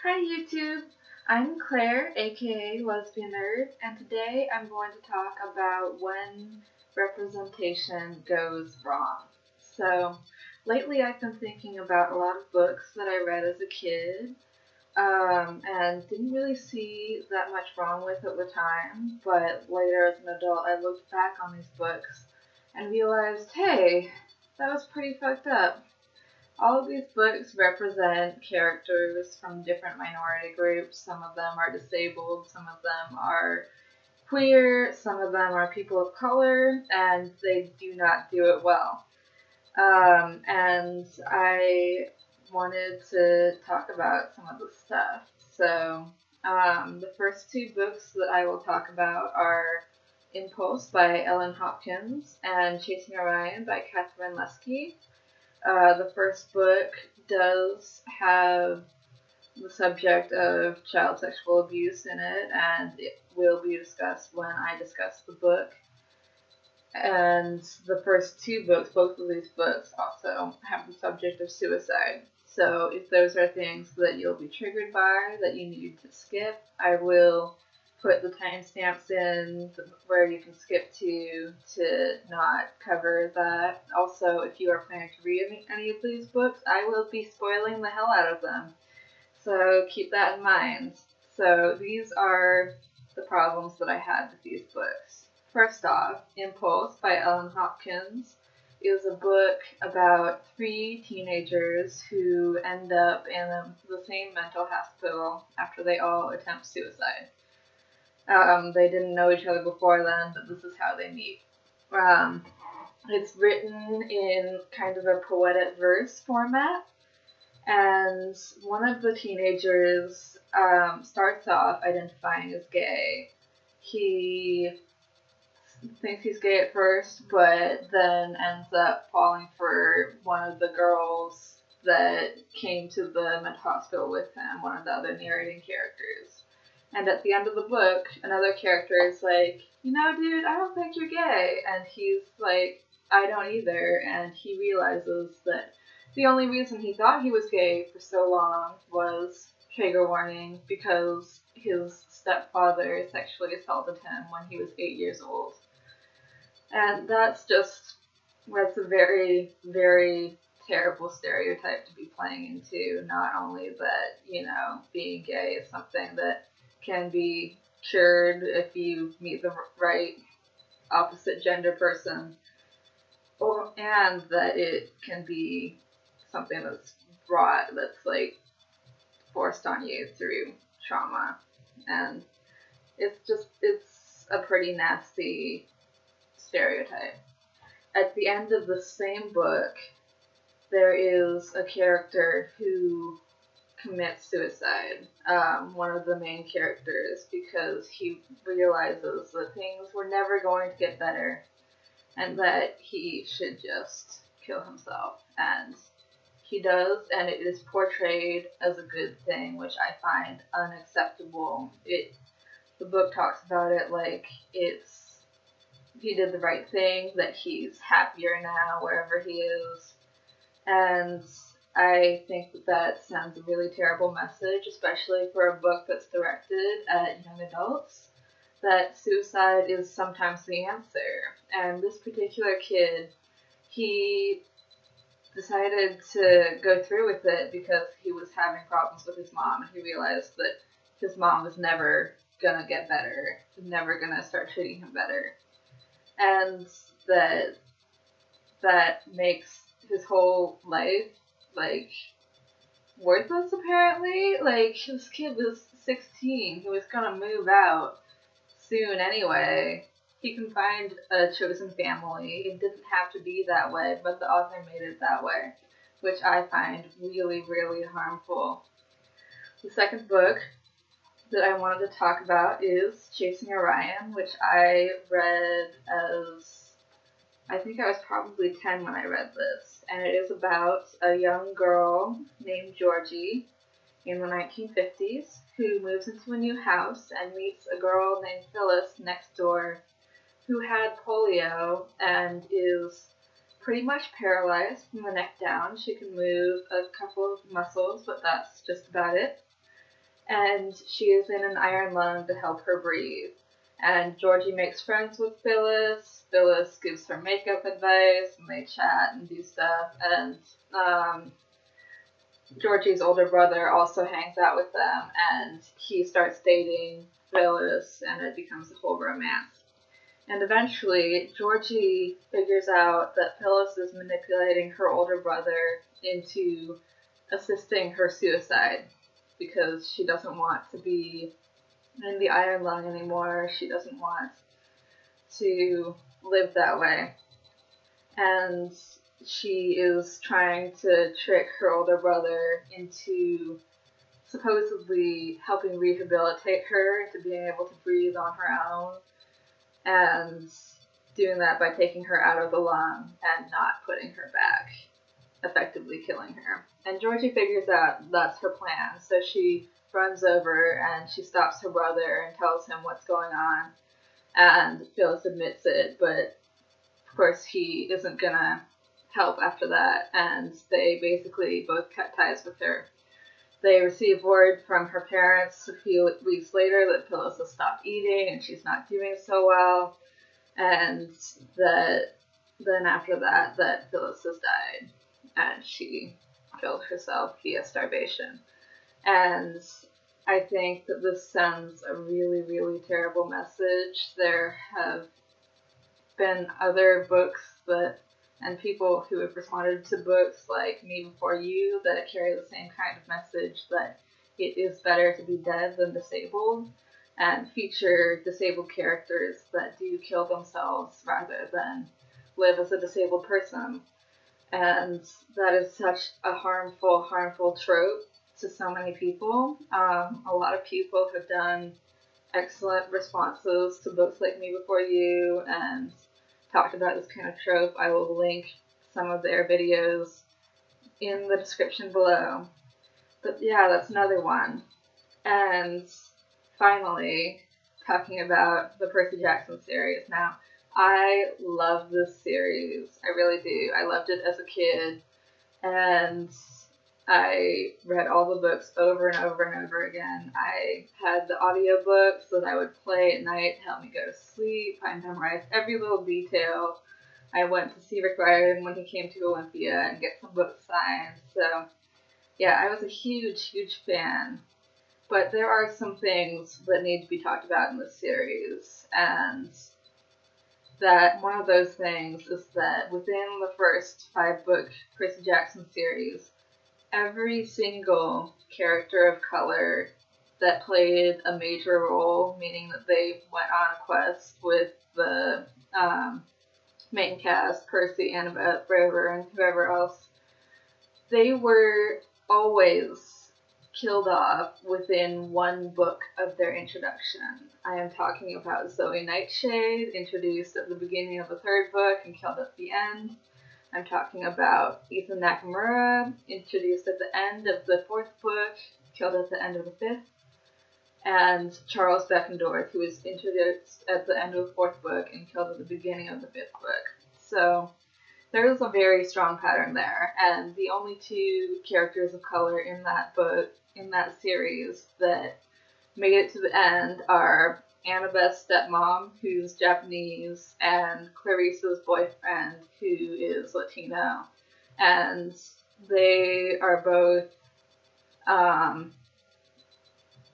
Hi YouTube! I'm Claire, aka Lesbian Nerd, and today I'm going to talk about when representation goes wrong. So, lately I've been thinking about a lot of books that I read as a kid, and didn't really see that much wrong with at the time, but later as an adult I looked back on these books and realized, hey, that was pretty fucked up. All of these books represent characters from different minority groups. Some of them are disabled, some of them are queer, some of them are people of color, and they do not do it well. And I wanted to talk about some of the stuff. The first two books that I will talk about are Impulse by Ellen Hopkins and Chasing Orion by Catherine Lesky. The first book does have the subject of child sexual abuse in it, and it will be discussed when I discuss the book. And the first two books, both of these books, also have the subject of suicide. So if those are things that you'll be triggered by, that you need to skip, I will put the timestamps in where you can skip to not cover that. Also, if you are planning to read any of these books, I will be spoiling the hell out of them. So keep that in mind. So these are the problems that I had with these books. First off, Impulse by Ellen Hopkins is a book about three teenagers who end up in the same mental hospital after they all attempt suicide. They didn't know each other before then, but this is how they meet. It's written in kind of a poetic verse format, and one of the teenagers starts off identifying as gay. He thinks he's gay at first, but then ends up falling for one of the girls that came to the mental hospital with him, one of the other narrating characters. And at the end of the book, another character is like, you know, dude, I don't think you're gay. And he's like, I don't either. And he realizes that the only reason he thought he was gay for so long was, trigger warning, because his stepfather sexually assaulted him when he was 8 years old. And that's a very, very terrible stereotype to be playing into. Not only that, you know, being gay is something that can be cured if you meet the right opposite gender person, and that it can be something that's like forced on you through trauma. And it's a pretty nasty stereotype. At the end of the same book, there is a character who commits suicide, one of the main characters, because he realizes that things were never going to get better and that he should just kill himself. And he does, and it is portrayed as a good thing, which I find unacceptable. The book talks about it like he did the right thing, that he's happier now wherever he is, and I think that sends a really terrible message, especially for a book that's directed at young adults, that suicide is sometimes the answer. And this particular kid, he decided to go through with it because he was having problems with his mom, and he realized that his mom was never gonna get better, never gonna start treating him better, and that makes his whole life like worthless, apparently. Like, this kid was 16. He was gonna move out soon anyway. He can find a chosen family. It didn't have to be that way, but the author made it that way, which I find really, really harmful. The second book that I wanted to talk about is Chasing Orion, which I read I think I was probably 10 when I read this, and it is about a young girl named Georgie in the 1950s who moves into a new house and meets a girl named Phyllis next door who had polio and is pretty much paralyzed from the neck down. She can move a couple of muscles, but that's just about it. and she is in an iron lung to help her breathe. And Georgie makes friends with Phyllis. Phyllis gives her makeup advice, and they chat and do stuff. And Georgie's older brother also hangs out with them, and he starts dating Phyllis, and it becomes a whole romance. And eventually, Georgie figures out that Phyllis is manipulating her older brother into assisting her suicide because she doesn't want to be in the iron lung anymore. She doesn't want to live that way. And she is trying to trick her older brother into supposedly helping rehabilitate her into being able to breathe on her own, and doing that by taking her out of the lung and not putting her back, effectively killing her. And Georgie figures out that's her plan, so she runs over and she stops her brother and tells him what's going on, and Phyllis admits it, but of course he isn't gonna help after that, and they basically both cut ties with her. They receive word from her parents a few weeks later that Phyllis has stopped eating and she's not doing so well, and that then after that Phyllis has died and she killed herself via starvation. And I think that this sends a really, really terrible message. There have been other books and people who have responded to books like Me Before You that carry the same kind of message, that it is better to be dead than disabled, and feature disabled characters that do kill themselves rather than live as a disabled person. And that is such a harmful trope to so many people. A lot of people have done excellent responses to books like Me Before You and talked about this kind of trope. I will link some of their videos in the description below. But yeah, that's another one. And finally, talking about the Percy Jackson series. Now, I love this series. I really do. I loved it as a kid, and I read all the books over and over and over again. I had the audiobooks that I would play at night to help me go to sleep. I memorized every little detail. I went to see Rick Riordan when he came to Olympia and get some books signed. So, yeah, I was a huge fan. But there are some things that need to be talked about in this series, and that one of those things is that within the first 5-book Percy Jackson series, every single character of color that played a major role, meaning that they went on a quest with the main cast, Percy, Annabeth, River, and whoever else, they were always killed off within one book of their introduction. I am talking about Zoe Nightshade, introduced at the beginning of the 3rd book and killed at the end. I'm talking about Ethan Nakamura, introduced at the end of the 4th book, killed at the end of the 5th. And Charles Beckendorf, who was introduced at the end of the 4th book and killed at the beginning of the 5th book. So there is a very strong pattern there, and the only 2 characters of color in that book, in that series, that made it to the end are Annabeth's stepmom, who's Japanese, and Clarissa's boyfriend, who is Latino. And they are both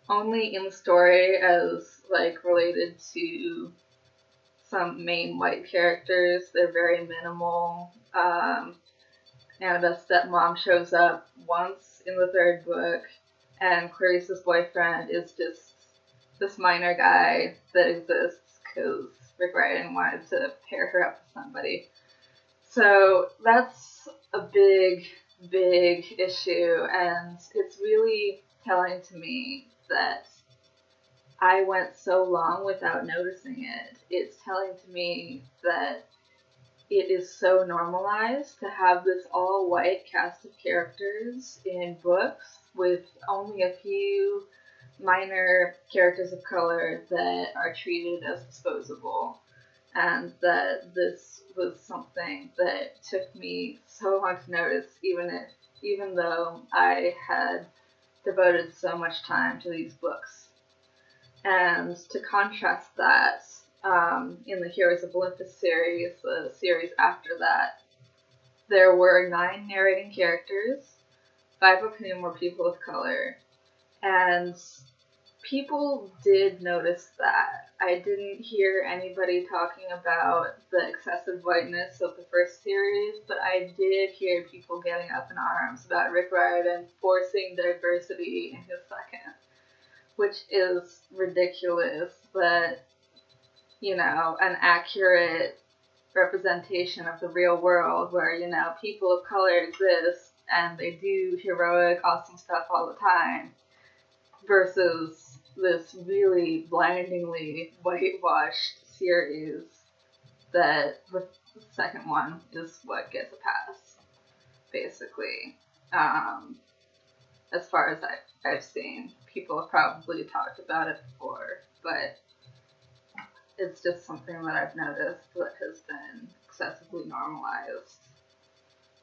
only in the story as, like, related to some main white characters. They're very minimal. Annabeth's stepmom shows up once in the 3rd book, and Clarissa's boyfriend is just this minor guy that exists because Rick Riordan wanted to pair her up with somebody. So that's a big issue, and it's really telling to me that I went so long without noticing it. It's telling to me that it is so normalized to have this all-white cast of characters in books with only a few minor characters of color that are treated as disposable, and that this was something that took me so long to notice, even though I had devoted so much time to these books. And to contrast that, in the Heroes of Olympus series, the series after that, there were 9 narrating characters, 5 of whom were people of color, and people did notice that. I didn't hear anybody talking about the excessive whiteness of the first series, but I did hear people getting up in arms about Rick Riordan forcing diversity in his second, which is ridiculous, but, an accurate representation of the real world where, people of color exist and they do heroic, awesome stuff all the time, versus this really blindingly whitewashed series that the second one is what gets a pass, basically. As far as I've seen. People have probably talked about it before, but it's just something that I've noticed that has been excessively normalized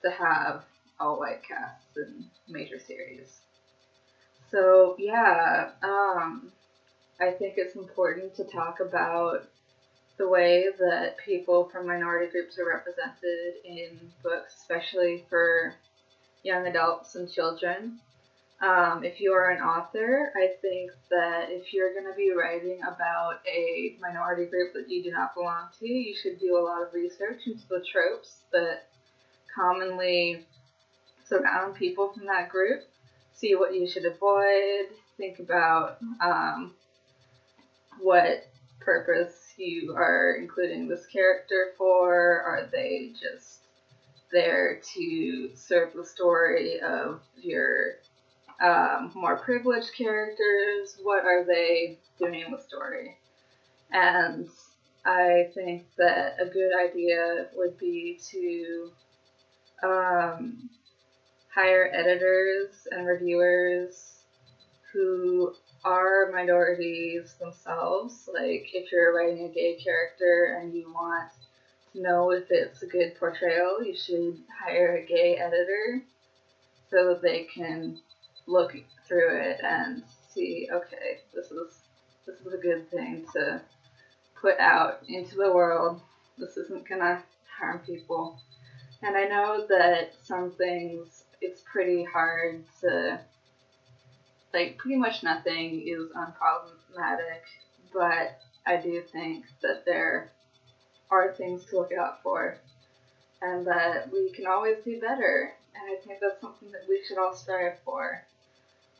to have all white casts in major series. So yeah, I think it's important to talk about the way that people from minority groups are represented in books, especially for young adults and children. If you are an author, I think that if you're going to be writing about a minority group that you do not belong to, you should do a lot of research into the tropes that commonly surround people from that group. See what you should avoid. Think about what purpose you are including this character for. Are they just there to serve the story of your more privileged characters? What are they doing in the story? And I think that a good idea would be to hire editors and reviewers who are minorities themselves. Like, if you're writing a gay character and you want to know if it's a good portrayal, you should hire a gay editor so that they can look through it and see, okay, this is a good thing to put out into the world. This isn't gonna harm people. And I know that some things, it's pretty hard to, like, pretty much nothing is unproblematic, but I do think that there are things to look out for and that we can always do better. And I think that's something that we should all strive for.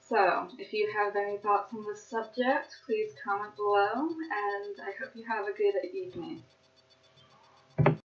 So, if you have any thoughts on this subject, please comment below, and I hope you have a good evening.